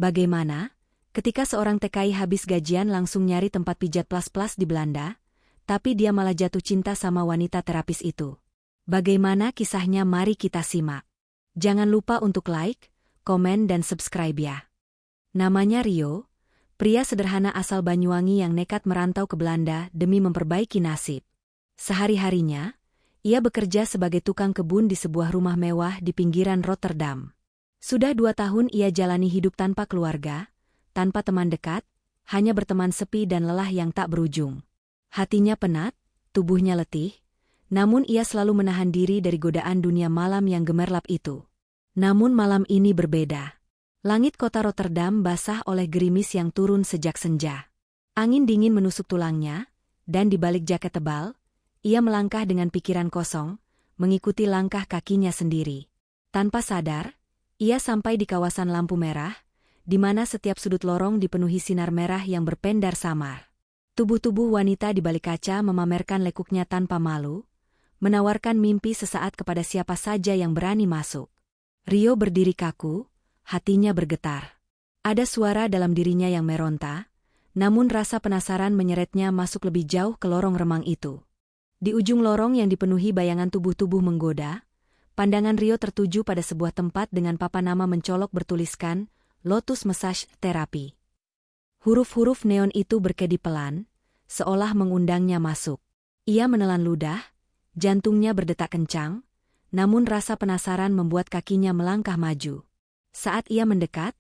Bagaimana? Ketika seorang TKI habis gajian langsung nyari tempat pijat plus-plus di Belanda, tapi dia malah jatuh cinta sama wanita terapis itu. Bagaimana kisahnya, mari kita simak. Jangan lupa untuk like, komen dan subscribe ya. Namanya Rio, pria sederhana asal Banyuwangi yang nekat merantau ke Belanda demi memperbaiki nasib. Sehari-harinya, ia bekerja sebagai tukang kebun di sebuah rumah mewah di pinggiran Rotterdam. Sudah 2 tahun ia jalani hidup tanpa keluarga, tanpa teman dekat, hanya berteman sepi dan lelah yang tak berujung. Hatinya penat, tubuhnya letih, namun ia selalu menahan diri dari godaan dunia malam yang gemerlap itu. Namun malam ini berbeda. Langit kota Rotterdam basah oleh gerimis yang turun sejak senja. Angin dingin menusuk tulangnya, dan di balik jaket tebal, ia melangkah dengan pikiran kosong, mengikuti langkah kakinya sendiri. Tanpa sadar, ia sampai di kawasan lampu merah, di mana setiap sudut lorong dipenuhi sinar merah yang berpendar samar. Tubuh-tubuh wanita di balik kaca memamerkan lekuknya tanpa malu, menawarkan mimpi sesaat kepada siapa saja yang berani masuk. Rio berdiri kaku, hatinya bergetar. Ada suara dalam dirinya yang meronta, namun rasa penasaran menyeretnya masuk lebih jauh ke lorong remang itu. Di ujung lorong yang dipenuhi bayangan tubuh-tubuh menggoda, pandangan Rio tertuju pada sebuah tempat dengan papan nama mencolok bertuliskan, Lotus Massage Therapy. Huruf-huruf neon itu berkedip pelan, seolah mengundangnya masuk. Ia menelan ludah, jantungnya berdetak kencang, namun rasa penasaran membuat kakinya melangkah maju. Saat ia mendekat,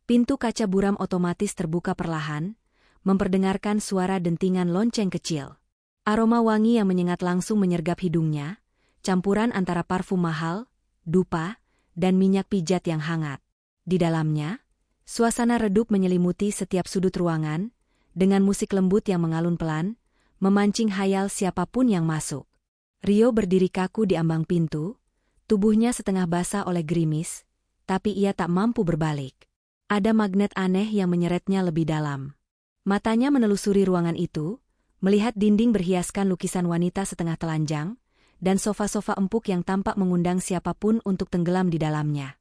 pintu kaca buram otomatis terbuka perlahan, memperdengarkan suara dentingan lonceng kecil. Aroma wangi yang menyengat langsung menyergap hidungnya, campuran antara parfum mahal, dupa, dan minyak pijat yang hangat. Di dalamnya, suasana redup menyelimuti setiap sudut ruangan, dengan musik lembut yang mengalun pelan, memancing hayal siapapun yang masuk. Rio berdiri kaku di ambang pintu, tubuhnya setengah basah oleh gerimis, tapi ia tak mampu berbalik. Ada magnet aneh yang menyeretnya lebih dalam. Matanya menelusuri ruangan itu, melihat dinding berhiaskan lukisan wanita setengah telanjang, dan sofa-sofa empuk yang tampak mengundang siapapun untuk tenggelam di dalamnya.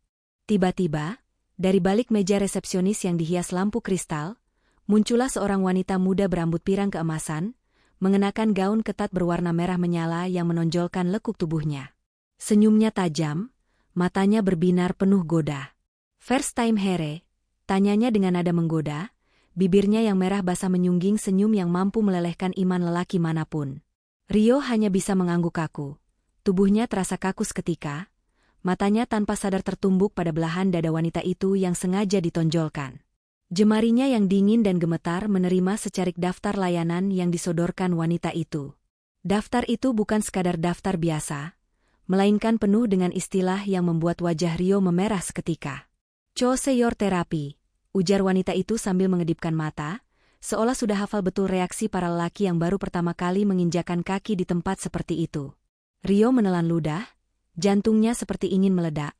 Tiba-tiba, dari balik meja resepsionis yang dihias lampu kristal, muncullah seorang wanita muda berambut pirang keemasan, mengenakan gaun ketat berwarna merah menyala yang menonjolkan lekuk tubuhnya. Senyumnya tajam, matanya berbinar penuh goda. "First time here?" tanyanya dengan nada menggoda, bibirnya yang merah basah menyungging senyum yang mampu melelehkan iman lelaki manapun. Rio hanya bisa mengangguk kaku. Tubuhnya terasa kaku seketika, matanya tanpa sadar tertumbuk pada belahan dada wanita itu yang sengaja ditonjolkan. Jemarinya yang dingin dan gemetar menerima secarik daftar layanan yang disodorkan wanita itu. Daftar itu bukan sekadar daftar biasa, melainkan penuh dengan istilah yang membuat wajah Rio memerah seketika. "Chose your therapy," ujar wanita itu sambil mengedipkan mata, seolah sudah hafal betul reaksi para lelaki yang baru pertama kali menginjakan kaki di tempat seperti itu. Rio menelan ludah, jantungnya seperti ingin meledak,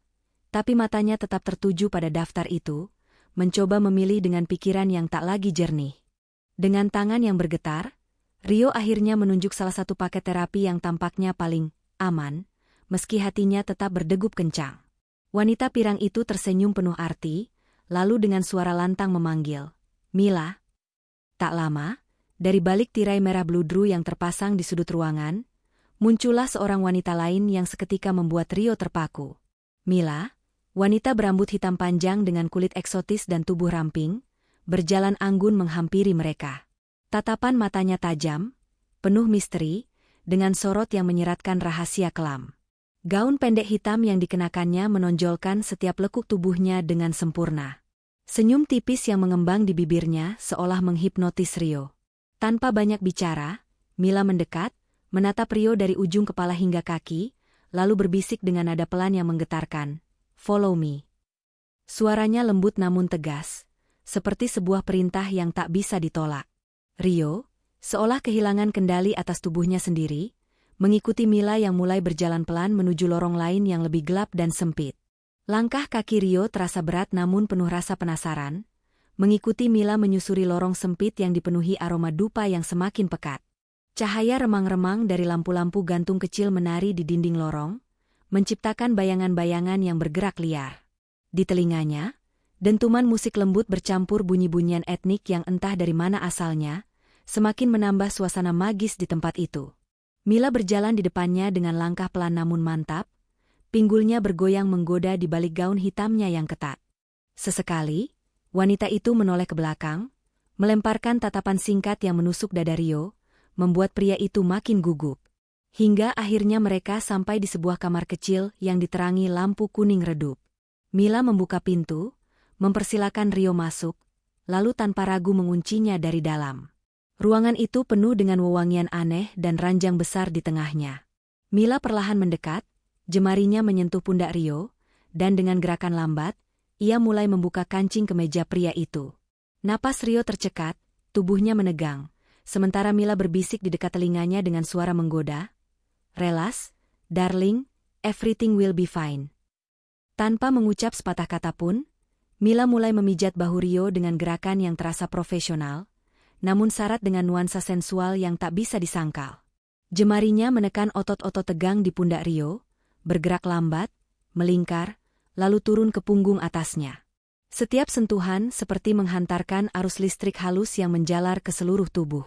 tapi matanya tetap tertuju pada daftar itu, mencoba memilih dengan pikiran yang tak lagi jernih. Dengan tangan yang bergetar, Rio akhirnya menunjuk salah satu paket terapi yang tampaknya paling aman, meski hatinya tetap berdegup kencang. Wanita pirang itu tersenyum penuh arti, lalu dengan suara lantang memanggil, "Mila." Tak lama, dari balik tirai merah bludru yang terpasang di sudut ruangan, muncullah seorang wanita lain yang seketika membuat Rio terpaku. Mila, wanita berambut hitam panjang dengan kulit eksotis dan tubuh ramping, berjalan anggun menghampiri mereka. Tatapan matanya tajam, penuh misteri, dengan sorot yang menyeratkan rahasia kelam. Gaun pendek hitam yang dikenakannya menonjolkan setiap lekuk tubuhnya dengan sempurna. Senyum tipis yang mengembang di bibirnya seolah menghipnotis Rio. Tanpa banyak bicara, Mila mendekat, menatap Rio dari ujung kepala hingga kaki, lalu berbisik dengan nada pelan yang menggetarkan, "Follow me." Suaranya lembut namun tegas, seperti sebuah perintah yang tak bisa ditolak. Rio, seolah kehilangan kendali atas tubuhnya sendiri, mengikuti Mila yang mulai berjalan pelan menuju lorong lain yang lebih gelap dan sempit. Langkah kaki Rio terasa berat namun penuh rasa penasaran, mengikuti Mila menyusuri lorong sempit yang dipenuhi aroma dupa yang semakin pekat. Cahaya remang-remang dari lampu-lampu gantung kecil menari di dinding lorong, menciptakan bayangan-bayangan yang bergerak liar. Di telinganya, Dentuman musik lembut bercampur bunyi-bunyian etnik yang entah dari mana asalnya, semakin menambah suasana magis di tempat itu. Mila berjalan di depannya dengan langkah pelan namun mantap, pinggulnya bergoyang menggoda di balik gaun hitamnya yang ketat. Sesekali, wanita itu menoleh ke belakang, melemparkan tatapan singkat yang menusuk dada Rio, membuat pria itu makin gugup. Hingga akhirnya mereka sampai di sebuah kamar kecil yang diterangi lampu kuning redup. Mila membuka pintu, mempersilakan Rio masuk, lalu tanpa ragu menguncinya dari dalam. Ruangan itu penuh dengan wewangian aneh dan ranjang besar di tengahnya. Mila perlahan mendekat, jemarinya menyentuh pundak Rio, dan dengan gerakan lambat, ia mulai membuka kancing kemeja pria itu. Napas Rio tercekat, tubuhnya menegang, sementara Mila berbisik di dekat telinganya dengan suara menggoda, "Relax, darling, everything will be fine." Tanpa mengucap sepatah kata pun, Mila mulai memijat bahu Rio dengan gerakan yang terasa profesional, namun syarat dengan nuansa sensual yang tak bisa disangkal. Jemarinya menekan otot-otot tegang di pundak Rio, bergerak lambat, melingkar, lalu turun ke punggung atasnya. Setiap sentuhan seperti menghantarkan arus listrik halus yang menjalar ke seluruh tubuh.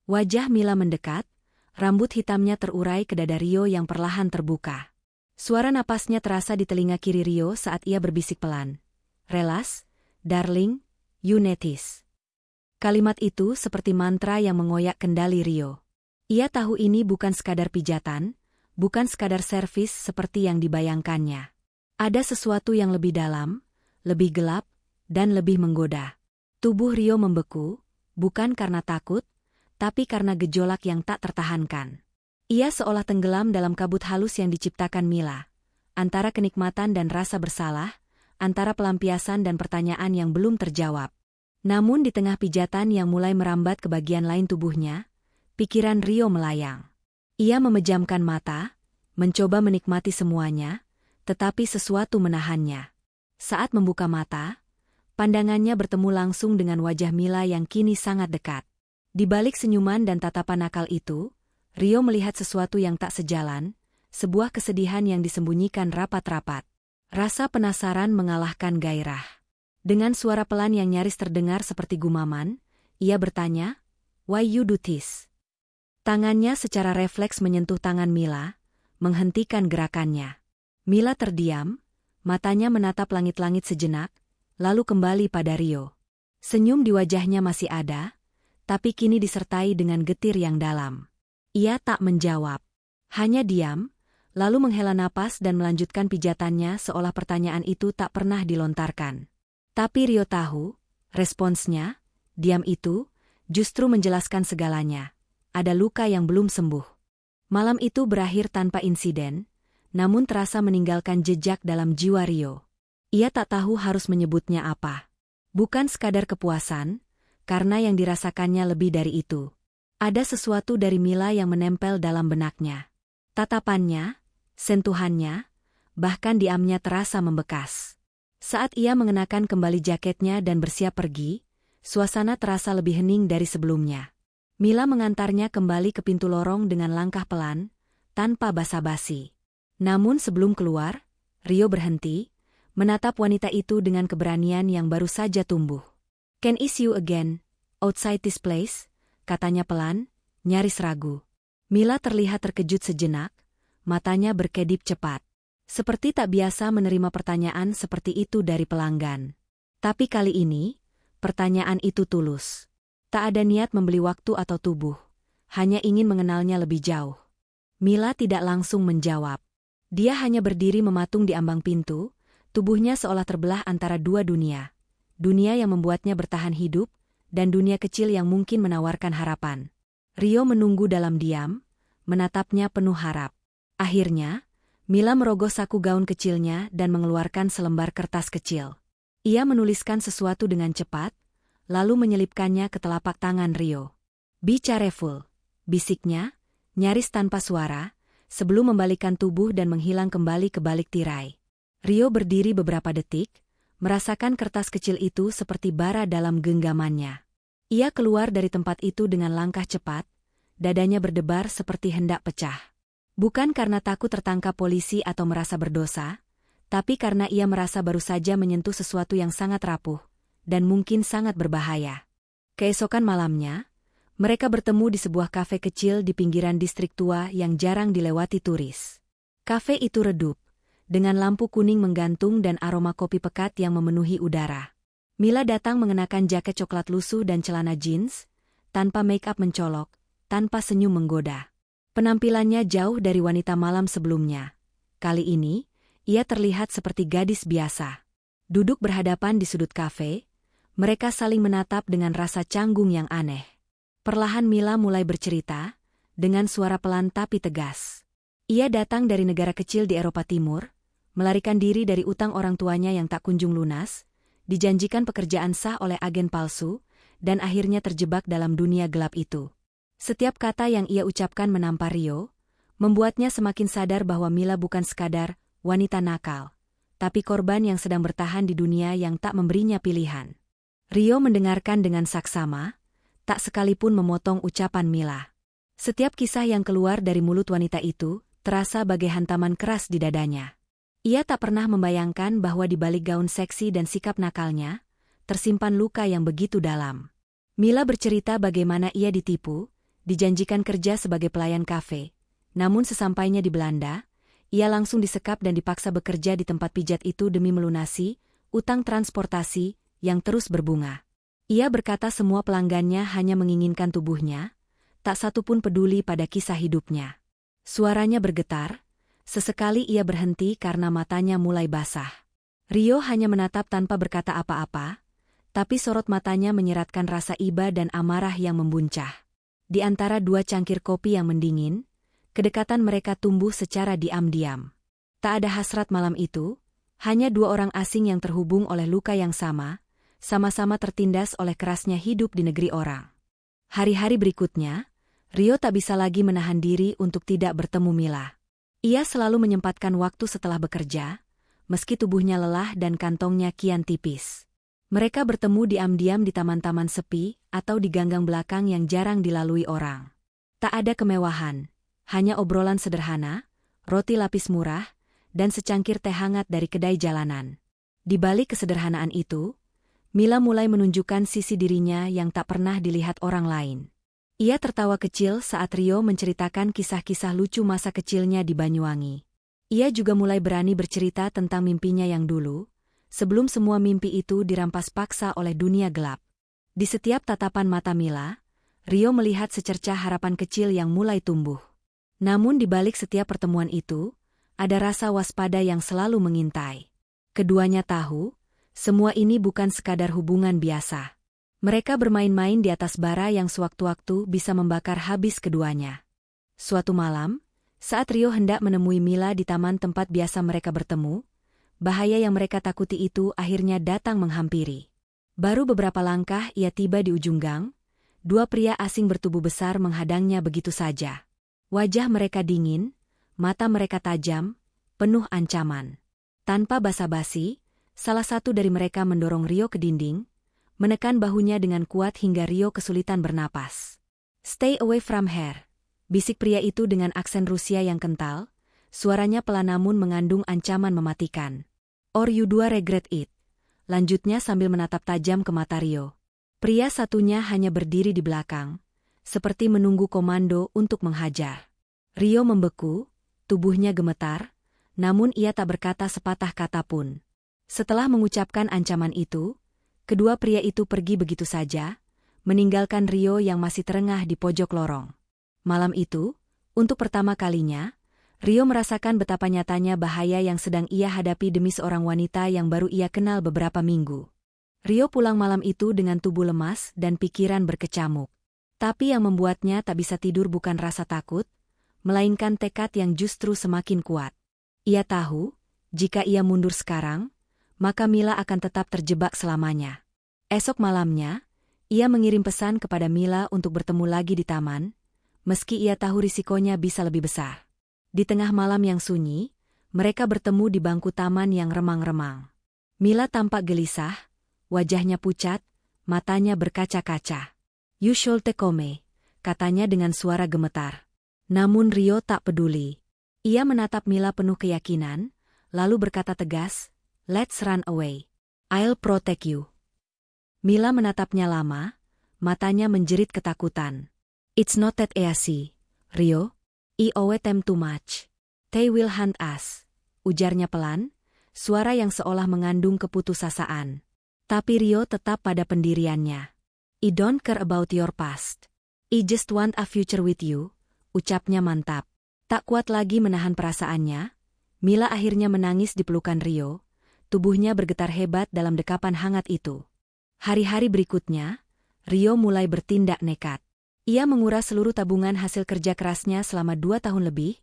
Wajah Mila mendekat, rambut hitamnya terurai ke dada Rio yang perlahan terbuka. Suara napasnya terasa di telinga kiri Rio saat ia berbisik pelan. "Relax, darling, you netis." Kalimat itu seperti mantra yang mengoyak kendali Rio. Ia tahu ini bukan sekadar pijatan, bukan sekadar servis seperti yang dibayangkannya. Ada sesuatu yang lebih dalam, lebih gelap, dan lebih menggoda. Tubuh Rio membeku, bukan karena takut, tapi karena gejolak yang tak tertahankan. Ia seolah tenggelam dalam kabut halus yang diciptakan Mila, antara kenikmatan dan rasa bersalah, antara pelampiasan dan pertanyaan yang belum terjawab. Namun di tengah pijatan yang mulai merambat ke bagian lain tubuhnya, pikiran Rio melayang. Ia memejamkan mata, mencoba menikmati semuanya, tetapi sesuatu menahannya. Saat membuka mata, pandangannya bertemu langsung dengan wajah Mila yang kini sangat dekat. Di balik senyuman dan tatapan nakal itu, Rio melihat sesuatu yang tak sejalan, sebuah kesedihan yang disembunyikan rapat-rapat. Rasa penasaran mengalahkan gairah. Dengan suara pelan yang nyaris terdengar seperti gumaman, ia bertanya, "Why you do this?" Tangannya secara refleks menyentuh tangan Mila, menghentikan gerakannya. Mila terdiam, matanya menatap langit-langit sejenak, lalu kembali pada Rio. Senyum di wajahnya masih ada, tapi kini disertai dengan getir yang dalam. Ia tak menjawab, hanya diam, lalu menghela napas dan melanjutkan pijatannya seolah pertanyaan itu tak pernah dilontarkan. Tapi Rio tahu, responsnya, diam itu, justru menjelaskan segalanya. Ada luka yang belum sembuh. Malam itu berakhir tanpa insiden, namun terasa meninggalkan jejak dalam jiwa Rio. Ia tak tahu harus menyebutnya apa. Bukan sekadar kepuasan, karena yang dirasakannya lebih dari itu. Ada sesuatu dari Mila yang menempel dalam benaknya. Tatapannya, sentuhannya, bahkan diamnya terasa membekas. Saat ia mengenakan kembali jaketnya dan bersiap pergi, suasana terasa lebih hening dari sebelumnya. Mila mengantarnya kembali ke pintu lorong dengan langkah pelan, tanpa basa-basi. Namun sebelum keluar, Rio berhenti, menatap wanita itu dengan keberanian yang baru saja tumbuh. "Can I see you again, outside this place?" katanya pelan, nyaris ragu. Mila terlihat terkejut sejenak, matanya berkedip cepat. Seperti tak biasa menerima pertanyaan seperti itu dari pelanggan. Tapi kali ini, pertanyaan itu tulus. Tak ada niat membeli waktu atau tubuh, hanya ingin mengenalnya lebih jauh. Mila tidak langsung menjawab. Dia hanya berdiri mematung di ambang pintu, tubuhnya seolah terbelah antara dua dunia. Dunia yang membuatnya bertahan hidup, dan dunia kecil yang mungkin menawarkan harapan. Rio menunggu dalam diam, menatapnya penuh harap. Akhirnya, Mila merogoh saku gaun kecilnya dan mengeluarkan selembar kertas kecil. Ia menuliskan sesuatu dengan cepat, lalu menyelipkannya ke telapak tangan Rio. "Be careful," bisiknya, nyaris tanpa suara, sebelum membalikan tubuh dan menghilang kembali ke balik tirai. Rio berdiri beberapa detik, merasakan kertas kecil itu seperti bara dalam genggamannya. Ia keluar dari tempat itu dengan langkah cepat, dadanya berdebar seperti hendak pecah. Bukan karena takut tertangkap polisi atau merasa berdosa, Tapi karena ia merasa baru saja menyentuh sesuatu yang sangat rapuh, dan mungkin sangat berbahaya. Keesokan malamnya, mereka bertemu di sebuah kafe kecil di pinggiran distrik tua yang jarang dilewati turis. Kafe itu redup, dengan lampu kuning menggantung dan aroma kopi pekat yang memenuhi udara. Mila datang mengenakan jaket coklat lusuh dan celana jeans, tanpa make-up mencolok, tanpa senyum menggoda. Penampilannya jauh dari wanita malam sebelumnya. Kali ini, ia terlihat seperti gadis biasa. Duduk berhadapan di sudut kafe, mereka saling menatap dengan rasa canggung yang aneh. Perlahan Mila mulai bercerita, dengan suara pelan tapi tegas. Ia datang dari negara kecil di Eropa Timur, melarikan diri dari utang orang tuanya yang tak kunjung lunas, dijanjikan pekerjaan sah oleh agen palsu, dan akhirnya terjebak dalam dunia gelap itu. Setiap kata yang ia ucapkan menampar Rio, membuatnya semakin sadar bahwa Mila bukan sekadar wanita nakal, tapi korban yang sedang bertahan di dunia yang tak memberinya pilihan. Rio mendengarkan dengan saksama, tak sekalipun memotong ucapan Mila. Setiap kisah yang keluar dari mulut wanita itu terasa bagai hantaman keras di dadanya. Ia tak pernah membayangkan bahwa di balik gaun seksi dan sikap nakalnya, tersimpan luka yang begitu dalam. Mila bercerita bagaimana ia ditipu, dijanjikan kerja sebagai pelayan kafe, namun sesampainya di Belanda, ia langsung disekap dan dipaksa bekerja di tempat pijat itu demi melunasi utang transportasi yang terus berbunga. Ia berkata semua pelanggannya hanya menginginkan tubuhnya, tak satu pun peduli pada kisah hidupnya. Suaranya bergetar, sesekali ia berhenti karena matanya mulai basah. Rio hanya menatap tanpa berkata apa-apa, tapi sorot matanya menyeratkan rasa iba dan amarah yang membuncah. Di antara dua cangkir kopi yang mendingin, kedekatan mereka tumbuh secara diam-diam. Tak ada hasrat malam itu, hanya dua orang asing yang terhubung oleh luka yang sama-sama tertindas oleh kerasnya hidup di negeri orang. Hari-hari berikutnya, Rio tak bisa lagi menahan diri untuk tidak bertemu Mila. Ia selalu menyempatkan waktu setelah bekerja, meski tubuhnya lelah dan kantongnya kian tipis. Mereka bertemu diam-diam di taman-taman sepi atau di ganggang belakang yang jarang dilalui orang. Tak ada kemewahan. Hanya obrolan sederhana, roti lapis murah, dan secangkir teh hangat dari kedai jalanan. Di balik kesederhanaan itu, Mila mulai menunjukkan sisi dirinya yang tak pernah dilihat orang lain. Ia tertawa kecil saat Rio menceritakan kisah-kisah lucu masa kecilnya di Banyuwangi. Ia juga mulai berani bercerita tentang mimpinya yang dulu, sebelum semua mimpi itu dirampas paksa oleh dunia gelap. Di setiap tatapan mata Mila, Rio melihat secercah harapan kecil yang mulai tumbuh. Namun di balik setiap pertemuan itu, ada rasa waspada yang selalu mengintai. Keduanya tahu, semua ini bukan sekadar hubungan biasa. Mereka bermain-main di atas bara yang sewaktu-waktu bisa membakar habis keduanya. Suatu malam, saat Rio hendak menemui Mila di taman tempat biasa mereka bertemu, bahaya yang mereka takuti itu akhirnya datang menghampiri. Baru beberapa langkah ia tiba di ujung gang, dua pria asing bertubuh besar menghadangnya begitu saja. Wajah mereka dingin, mata mereka tajam, penuh ancaman. Tanpa basa-basi, salah satu dari mereka mendorong Rio ke dinding, menekan bahunya dengan kuat hingga Rio kesulitan bernapas. "Stay away from her," bisik pria itu dengan aksen Rusia yang kental, suaranya pelan namun mengandung ancaman mematikan. "Or you do regret it," lanjutnya sambil menatap tajam ke mata Rio. Pria satunya hanya berdiri di belakang, seperti menunggu komando untuk menghajar. Rio membeku, tubuhnya gemetar, namun ia tak berkata sepatah kata pun. Setelah mengucapkan ancaman itu, kedua pria itu pergi begitu saja, meninggalkan Rio yang masih terengah di pojok lorong. Malam itu, untuk pertama kalinya, Rio merasakan betapa nyatanya bahaya yang sedang ia hadapi demi seorang wanita yang baru ia kenal beberapa minggu. Rio pulang malam itu dengan tubuh lemas dan pikiran berkecamuk. Tapi yang membuatnya tak bisa tidur bukan rasa takut, melainkan tekad yang justru semakin kuat. Ia tahu, jika ia mundur sekarang, maka Mila akan tetap terjebak selamanya. Esok malamnya, ia mengirim pesan kepada Mila untuk bertemu lagi di taman, meski ia tahu risikonya bisa lebih besar. Di tengah malam yang sunyi, mereka bertemu di bangku taman yang remang-remang. Mila tampak gelisah, wajahnya pucat, matanya berkaca-kaca. "You should come," katanya dengan suara gemetar. Namun Rio tak peduli. Ia menatap Mila penuh keyakinan, lalu berkata tegas, "Let's run away. I'll protect you." Mila menatapnya lama, matanya menjerit ketakutan. "It's not that easy, Rio. I owe them too much. They will hunt us," ujarnya pelan, suara yang seolah mengandung keputusasaan. Tapi Rio tetap pada pendiriannya. "I don't care about your past. I just want a future with you," ucapnya mantap. Tak kuat lagi menahan perasaannya, Mila akhirnya menangis di pelukan Rio, tubuhnya bergetar hebat dalam dekapan hangat itu. Hari-hari berikutnya, Rio mulai bertindak nekat. Ia menguras seluruh tabungan hasil kerja kerasnya selama 2 tahun lebih,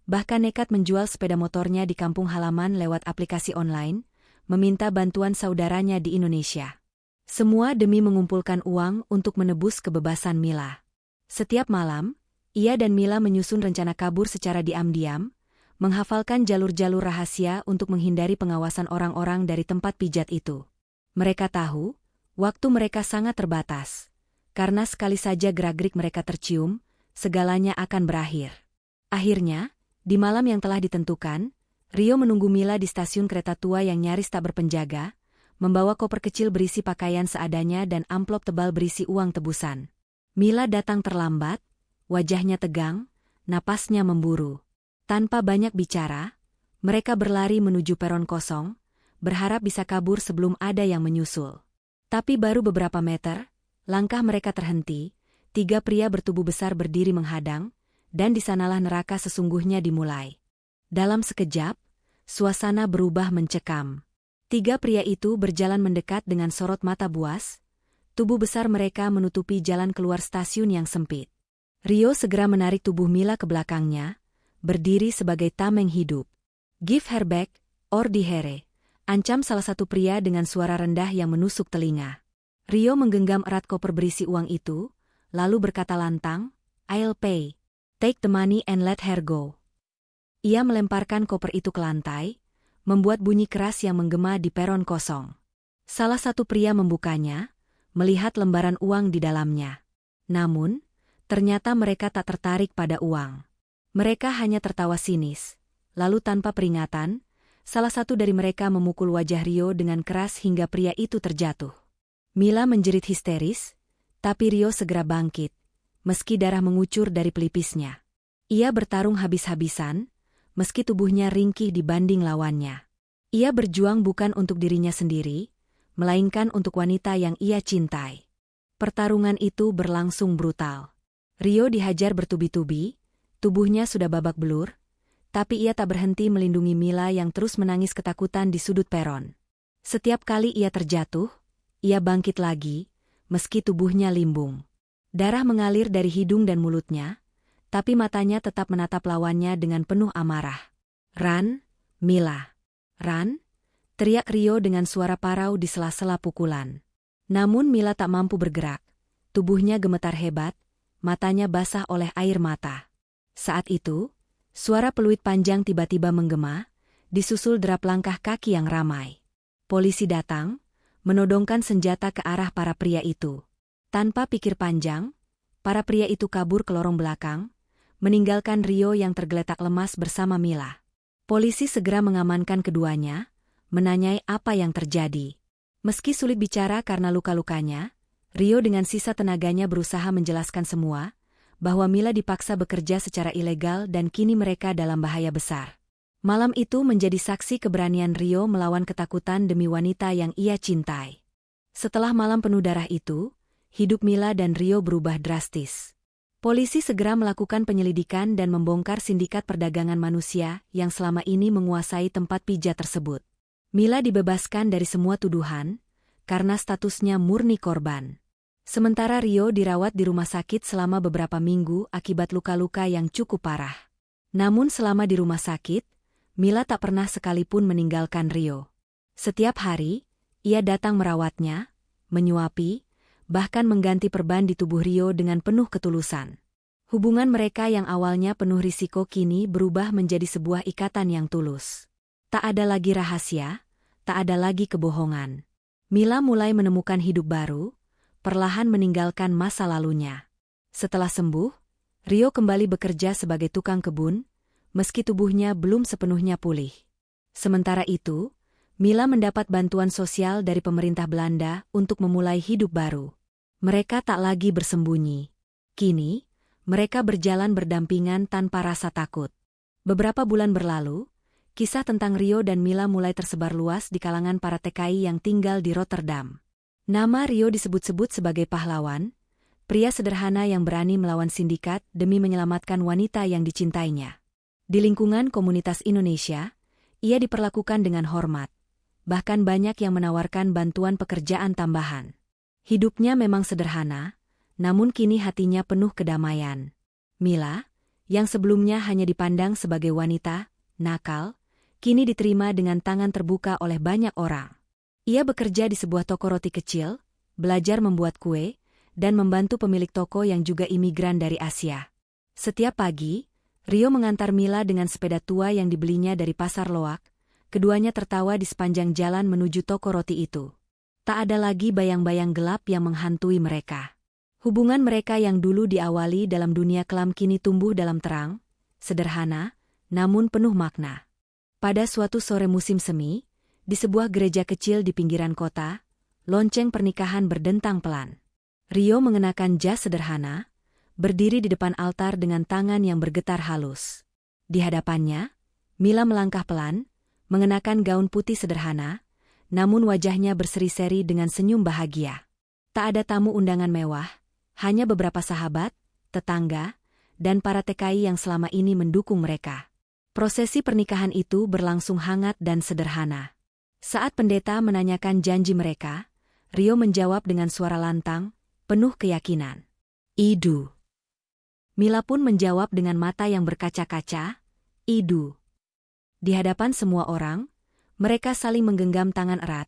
bahkan nekat menjual sepeda motornya di kampung halaman lewat aplikasi online, meminta bantuan saudaranya di Indonesia. Semua demi mengumpulkan uang untuk menebus kebebasan Mila. Setiap malam, ia dan Mila menyusun rencana kabur secara diam-diam, menghafalkan jalur-jalur rahasia untuk menghindari pengawasan orang-orang dari tempat pijat itu. Mereka tahu, waktu mereka sangat terbatas, karena sekali saja gerak-gerik mereka tercium, segalanya akan berakhir. Akhirnya, di malam yang telah ditentukan, Rio menunggu Mila di stasiun kereta tua yang nyaris tak berpenjaga, membawa koper kecil berisi pakaian seadanya dan amplop tebal berisi uang tebusan. Mila datang terlambat, wajahnya tegang, napasnya memburu. Tanpa banyak bicara, mereka berlari menuju peron kosong, berharap bisa kabur sebelum ada yang menyusul. Tapi baru beberapa meter, langkah mereka terhenti, 3 pria bertubuh besar berdiri menghadang, dan di sanalah neraka sesungguhnya dimulai. Dalam sekejap, suasana berubah mencekam. 3 pria itu berjalan mendekat dengan sorot mata buas, tubuh besar mereka menutupi jalan keluar stasiun yang sempit. Rio segera menarik tubuh Mila ke belakangnya, berdiri sebagai tameng hidup. "Give her back, or dihere," ancam salah satu pria dengan suara rendah yang menusuk telinga. Rio menggenggam erat koper berisi uang itu, lalu berkata lantang, "I'll pay. Take the money and let her go." Ia melemparkan koper itu ke lantai, membuat bunyi keras yang menggema di peron kosong. Salah satu pria membukanya, melihat lembaran uang di dalamnya. Namun, ternyata mereka tak tertarik pada uang. Mereka hanya tertawa sinis. Lalu tanpa peringatan, salah satu dari mereka memukul wajah Rio dengan keras hingga pria itu terjatuh. Mila menjerit histeris, tapi Rio segera bangkit, meski darah mengucur dari pelipisnya. Ia bertarung habis-habisan, meski tubuhnya ringkih dibanding lawannya. Ia berjuang bukan untuk dirinya sendiri, melainkan untuk wanita yang ia cintai. Pertarungan itu berlangsung brutal. Rio dihajar bertubi-tubi, tubuhnya sudah babak belur, tapi ia tak berhenti melindungi Mila yang terus menangis ketakutan di sudut peron. Setiap kali ia terjatuh, ia bangkit lagi, meski tubuhnya limbung. Darah mengalir dari hidung dan mulutnya, tapi matanya tetap menatap lawannya dengan penuh amarah. "Run, Mila. Run!" teriak Rio dengan suara parau di sela-sela pukulan. Namun Mila tak mampu bergerak, tubuhnya gemetar hebat, matanya basah oleh air mata. Saat itu, suara peluit panjang tiba-tiba menggema, disusul derap langkah kaki yang ramai. Polisi datang, menodongkan senjata ke arah para pria itu. Tanpa pikir panjang, para pria itu kabur ke lorong belakang, meninggalkan Rio yang tergeletak lemas bersama Mila. Polisi segera mengamankan keduanya, menanyai apa yang terjadi. Meski sulit bicara karena luka-lukanya, Rio dengan sisa tenaganya berusaha menjelaskan semua, bahwa Mila dipaksa bekerja secara ilegal dan kini mereka dalam bahaya besar. Malam itu menjadi saksi keberanian Rio melawan ketakutan demi wanita yang ia cintai. Setelah malam penuh darah itu, hidup Mila dan Rio berubah drastis. Polisi segera melakukan penyelidikan dan membongkar sindikat perdagangan manusia yang selama ini menguasai tempat pijat tersebut. Mila dibebaskan dari semua tuduhan, karena statusnya murni korban. Sementara Rio dirawat di rumah sakit selama beberapa minggu akibat luka-luka yang cukup parah. Namun selama di rumah sakit, Mila tak pernah sekalipun meninggalkan Rio. Setiap hari, ia datang merawatnya, menyuapi, bahkan mengganti perban di tubuh Rio dengan penuh ketulusan. Hubungan mereka yang awalnya penuh risiko kini berubah menjadi sebuah ikatan yang tulus. Tak ada lagi rahasia, tak ada lagi kebohongan. Mila mulai menemukan hidup baru, perlahan meninggalkan masa lalunya. Setelah sembuh, Rio kembali bekerja sebagai tukang kebun, meski tubuhnya belum sepenuhnya pulih. Sementara itu, Mila mendapat bantuan sosial dari pemerintah Belanda untuk memulai hidup baru. Mereka tak lagi bersembunyi. Kini, mereka berjalan berdampingan tanpa rasa takut. Beberapa bulan berlalu, kisah tentang Rio dan Mila mulai tersebar luas di kalangan para TKI yang tinggal di Rotterdam. Nama Rio disebut-sebut sebagai pahlawan, pria sederhana yang berani melawan sindikat demi menyelamatkan wanita yang dicintainya. Di lingkungan komunitas Indonesia, ia diperlakukan dengan hormat. Bahkan banyak yang menawarkan bantuan pekerjaan tambahan. Hidupnya memang sederhana, namun kini hatinya penuh kedamaian. Mila, yang sebelumnya hanya dipandang sebagai wanita nakal, kini diterima dengan tangan terbuka oleh banyak orang. Ia bekerja di sebuah toko roti kecil, belajar membuat kue, dan membantu pemilik toko yang juga imigran dari Asia. Setiap pagi, Rio mengantar Mila dengan sepeda tua yang dibelinya dari pasar loak. Keduanya tertawa di sepanjang jalan menuju toko roti itu. Tak ada lagi bayang-bayang gelap yang menghantui mereka. Hubungan mereka yang dulu diawali dalam dunia kelam kini tumbuh dalam terang, sederhana, namun penuh makna. Pada suatu sore musim semi, di sebuah gereja kecil di pinggiran kota, lonceng pernikahan berdentang pelan. Rio mengenakan jas sederhana, berdiri di depan altar dengan tangan yang bergetar halus. Di hadapannya, Mila melangkah pelan, mengenakan gaun putih sederhana, namun wajahnya berseri-seri dengan senyum bahagia. Tak ada tamu undangan mewah, hanya beberapa sahabat, tetangga, dan para TKI yang selama ini mendukung mereka. Prosesi pernikahan itu berlangsung hangat dan sederhana. Saat pendeta menanyakan janji mereka, Rio menjawab dengan suara lantang, penuh keyakinan. "Idu." Mila pun menjawab dengan mata yang berkaca-kaca, "Idu." Di hadapan semua orang, mereka saling menggenggam tangan erat,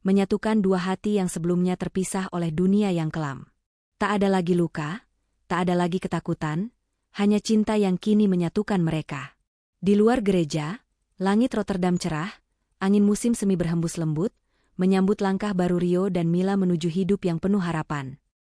menyatukan dua hati yang sebelumnya terpisah oleh dunia yang kelam. Tak ada lagi luka, tak ada lagi ketakutan, hanya cinta yang kini menyatukan mereka. Di luar gereja, langit Rotterdam cerah, angin musim semi berhembus lembut, menyambut langkah baru Rio dan Mila menuju hidup yang penuh harapan.